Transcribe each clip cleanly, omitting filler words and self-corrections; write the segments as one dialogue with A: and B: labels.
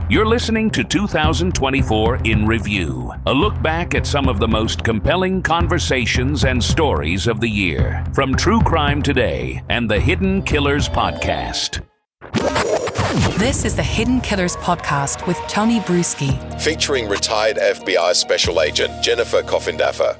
A: You're listening to 2024 in Review, a look back at some of the most compelling conversations and stories of the year, from True Crime Today and the Hidden Killers Podcast.
B: This is the Hidden Killers Podcast with Tony Brueski,
C: featuring retired FBI Special Agent Jennifer Coffindaffer.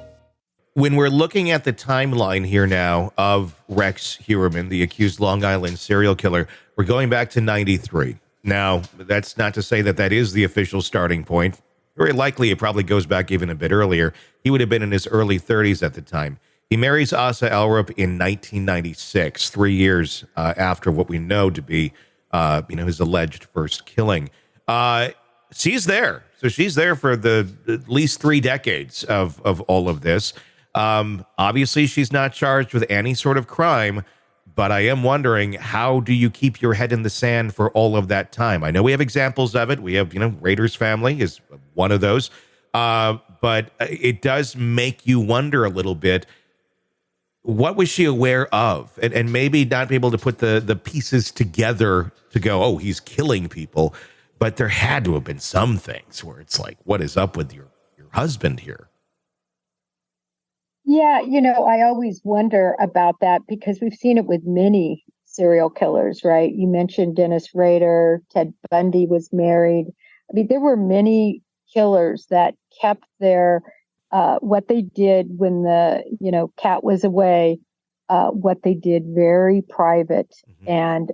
D: When we're looking at the timeline here now of Rex Heuermann, the accused Long Island serial killer, we're going back to 93. Now, that's not to say that that is the official starting point. Very likely it probably goes back even a bit earlier. He would have been in his early 30s at the time. He marries Asa Elrup in 1996, 3 years after what we know to be his alleged first killing. She's there. So she's there for at least 3 decades of all of this. Obviously, she's not charged with any sort of crime, but I am wondering, how do you keep your head in the sand for all of that time? I know we have examples of it. We have, Rader's family is one of those. But it does make you wonder a little bit, what was she aware of? And maybe not be able to put the pieces together to go, oh, he's killing people. But there had to have been some things where it's like, what is up with your husband here?
E: Yeah, I always wonder about that because we've seen it with many serial killers, right? You mentioned Dennis Rader, Ted Bundy was married. I mean, there were many killers that kept their, what they did when the, cat was away, what they did very private and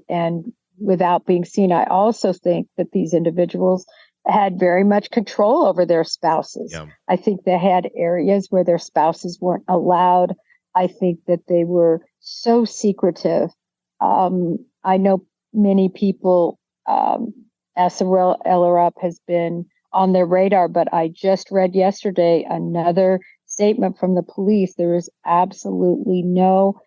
E: without being seen. I also think that these individuals had very much control over their spouses.
D: Yeah.
E: I think they had areas where their spouses weren't allowed. I think that they were so secretive. I know many people, Asa Elrup has been on their radar, but I just read yesterday another statement from the police. There is absolutely no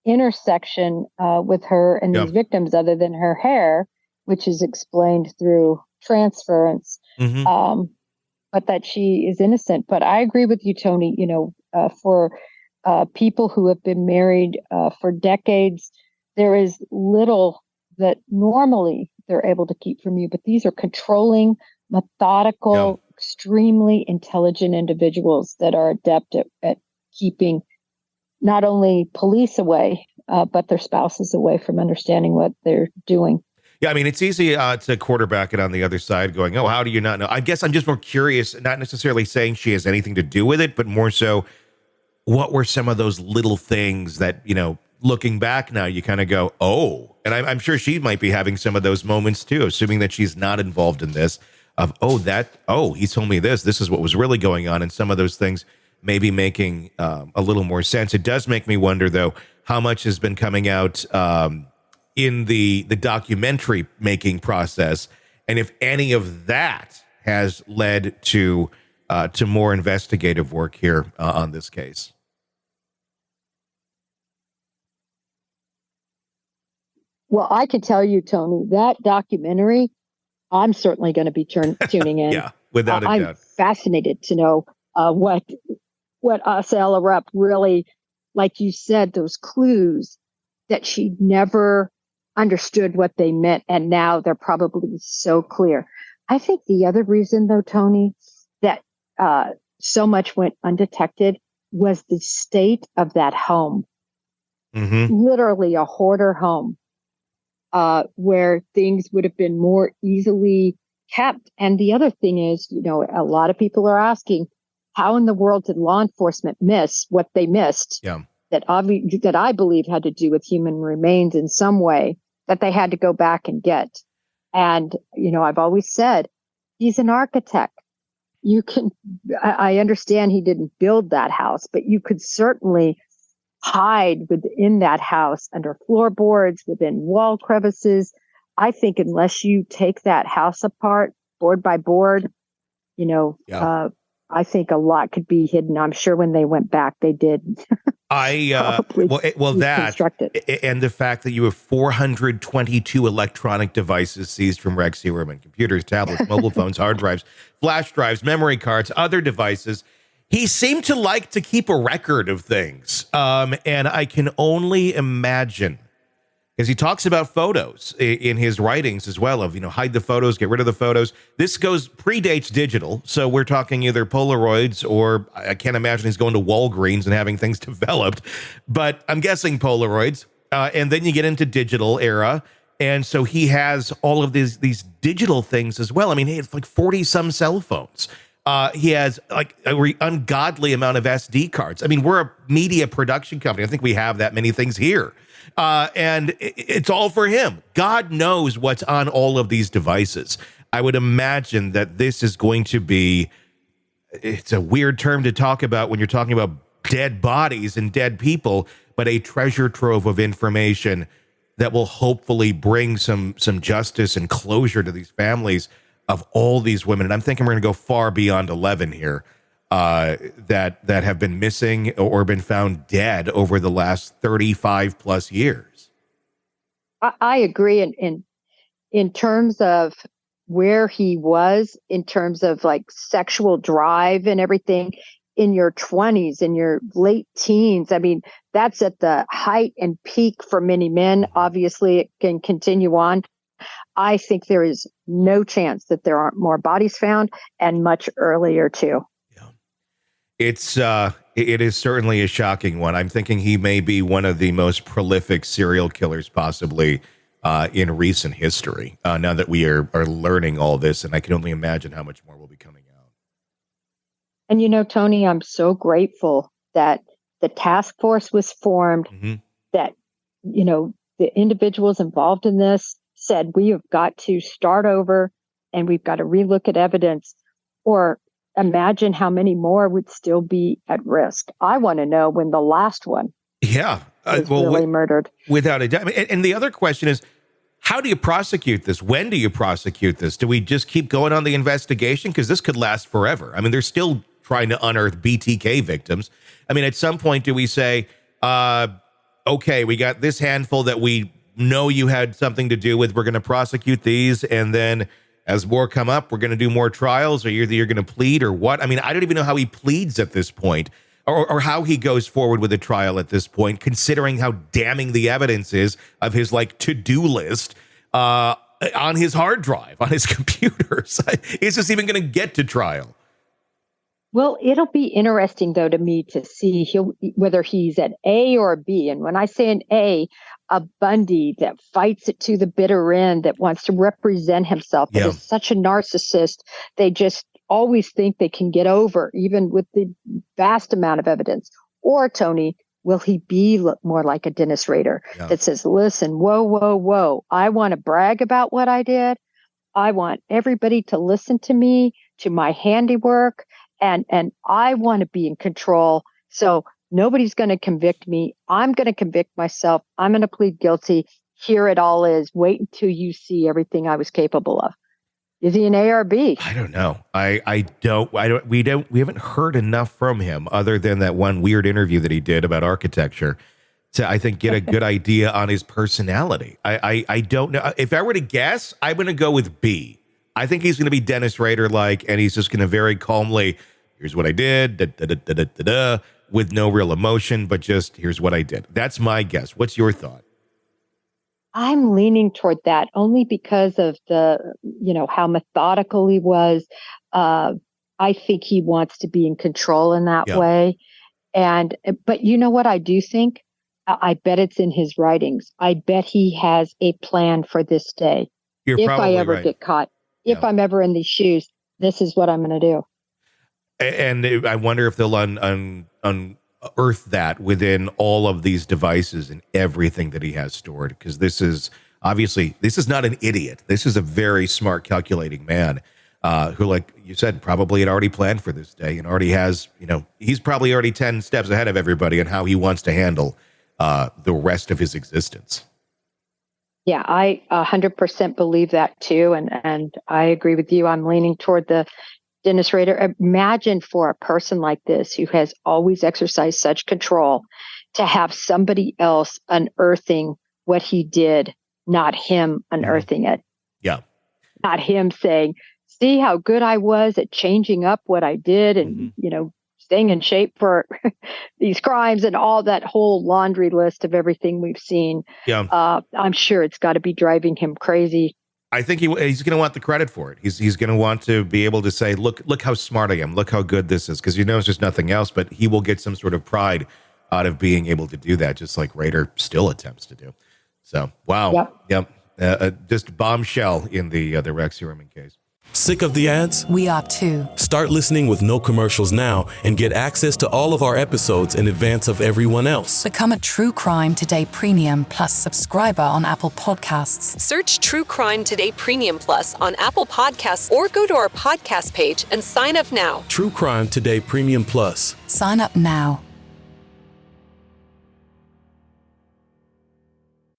E: intersection with her and these victims other than her hair, which is explained through transference, but that she is innocent. But I agree with you, Tony, for people who have been married for decades, there is little that normally they're able to keep from you. But these are controlling, methodical, extremely intelligent individuals that are adept at keeping not only police away, but their spouses away from understanding what they're doing.
D: Yeah, I mean, it's easy to quarterback it on the other side going, oh, how do you not know? I guess I'm just more curious, not necessarily saying she has anything to do with it, but more so, what were some of those little things that, looking back now, you kind of go, oh, and I'm sure she might be having some of those moments too, assuming that she's not involved in this, of, he told me this is what was really going on. And some of those things maybe making a little more sense. It does make me wonder, though, how much has been coming out in the documentary making process, and if any of that has led to more investigative work here on this case.
E: Well, I can tell you, Tony, that documentary, I'm certainly going to be tuning in.
D: Yeah, without a doubt.
E: I'm fascinated to know what Asa Elrup really, like you said, those clues that she never understood what they meant, and now they're probably so clear. I think the other reason, though, Tony, that so much went undetected was the state of that home. Literally a hoarder home, where things would have been more easily kept. And the other thing is, a lot of people are asking, how in the world did law enforcement miss what they missed?
D: Yeah.
E: That I believe had to do with human remains in some way, that they had to go back and get. And, I've always said, he's an architect. I understand he didn't build that house, but you could certainly hide within that house, under floorboards, within wall crevices. I think unless you take that house apart, board by board, I think a lot could be hidden. I'm sure when they went back, they did.
D: That and the fact that you have 422 electronic devices seized from Rex Heuermann: computers, tablets, mobile phones, hard drives, flash drives, memory cards, other devices. He seemed to like to keep a record of things, and I can only imagine Because he talks about photos in his writings as well of, hide the photos, get rid of the photos. This predates digital. So we're talking either Polaroids or I can't imagine he's going to Walgreens and having things developed, but I'm guessing Polaroids. And then you get into digital era. And so he has all of these digital things as well. I mean, he has like 40 some cell phones. He has like an ungodly amount of SD cards. I mean, we're a media production company. I think we have that many things here. And it's all for him. God knows what's on all of these devices. I would imagine that this is going to be, it's a weird term to talk about when you're talking about dead bodies and dead people, but a treasure trove of information that will hopefully bring some justice and closure to these families of all these women. And I'm thinking we're going to go far beyond 11 here. That have been missing or been found dead over the last 35 plus years.
E: I agree in terms of where he was, in terms of like sexual drive and everything in your 20s, in your late teens. I mean, that's at the height and peak for many men. Obviously, it can continue on. I think there is no chance that there aren't more bodies found, and much earlier too.
D: It is certainly a shocking one. I'm thinking he may be one of the most prolific serial killers possibly in recent history. Now that we are learning all this, and I can only imagine how much more will be coming out.
E: And Tony, I'm so grateful that the task force was formed, that, the individuals involved in this said, we have got to start over and we've got to relook at evidence, or imagine how many more would still be at risk. I want to know when the last one was really murdered.
D: Without a doubt. And the other question is, how do you prosecute this? When do you prosecute this? Do we just keep going on the investigation? Because this could last forever. I mean, they're still trying to unearth BTK victims. I mean, at some point, do we say, okay, we got this handful that we know you had something to do with. We're going to prosecute these, and then as more come up, we're going to do more trials, or you're going to plead, or what? I mean, I don't even know how he pleads at this point, or how he goes forward with a trial at this point, considering how damning the evidence is of his to-do list on his hard drive, on his computer. Is this even going to get to trial?
E: Well, it'll be interesting, though, to me to see whether he's at A or B. And when I say an A Bundy that fights it to the bitter end, that wants to represent himself, that is such a narcissist, they just always think they can get over, even with the vast amount of evidence. Or, Tony, will he be more like a Dennis Rader that says, listen, whoa, I want to brag about what I did. I want everybody to listen to me, to my handiwork. And I want to be in control. So nobody's going to convict me. I'm going to convict myself. I'm going to plead guilty. Here it all is. Wait until you see everything I was capable of. Is he an A or B?
D: I don't know. We haven't heard enough from him other than that one weird interview that he did about architecture to, I think, get a good idea on his personality. I don't know. If I were to guess, I'm going to go with B. I think he's going to be Dennis Rader-like, and he's just going to very calmly, here's what I did, with no real emotion, but just here's what I did. That's my guess. What's your thought?
E: I'm leaning toward that only because of how methodical he was. I think he wants to be in control in that way. But you know what I do think? I bet it's in his writings. I bet he has a plan for this day. If I ever get caught. If I'm ever in these shoes, this is what I'm going to do.
D: And I wonder if they'll unearth that within all of these devices and everything that he has stored. Because this is not an idiot. This is a very smart, calculating man who, like you said, probably had already planned for this day and already has, he's probably already 10 steps ahead of everybody on how he wants to handle the rest of his existence.
E: Yeah, I 100% believe that too. And I agree with you. I'm leaning toward the Dennis Rader. Imagine for a person like this who has always exercised such control to have somebody else unearthing what he did, not him unearthing it.
D: Yeah.
E: Not him saying, see how good I was at changing up what I did and, staying in shape for these crimes and all that whole laundry list of everything we've seen.
D: Yeah.
E: I'm sure it's got to be driving him crazy.
D: I think he's going to want the credit for it. He's going to want to be able to say, look how smart I am. Look how good this is. Because he knows there's nothing else, but he will get some sort of pride out of being able to do that, just like Rader still attempts to do. So, wow. Yep. Just bombshell in the Rex Heuermann case.
F: Sick of the ads?
B: We are too.
F: Start listening with no commercials now and get access to all of our episodes in advance of everyone else.
B: Become a True Crime Today Premium Plus subscriber on Apple Podcasts.
G: Search True Crime Today Premium Plus on Apple Podcasts or go to our podcast page and sign up now.
F: True Crime Today Premium Plus.
B: Sign up now.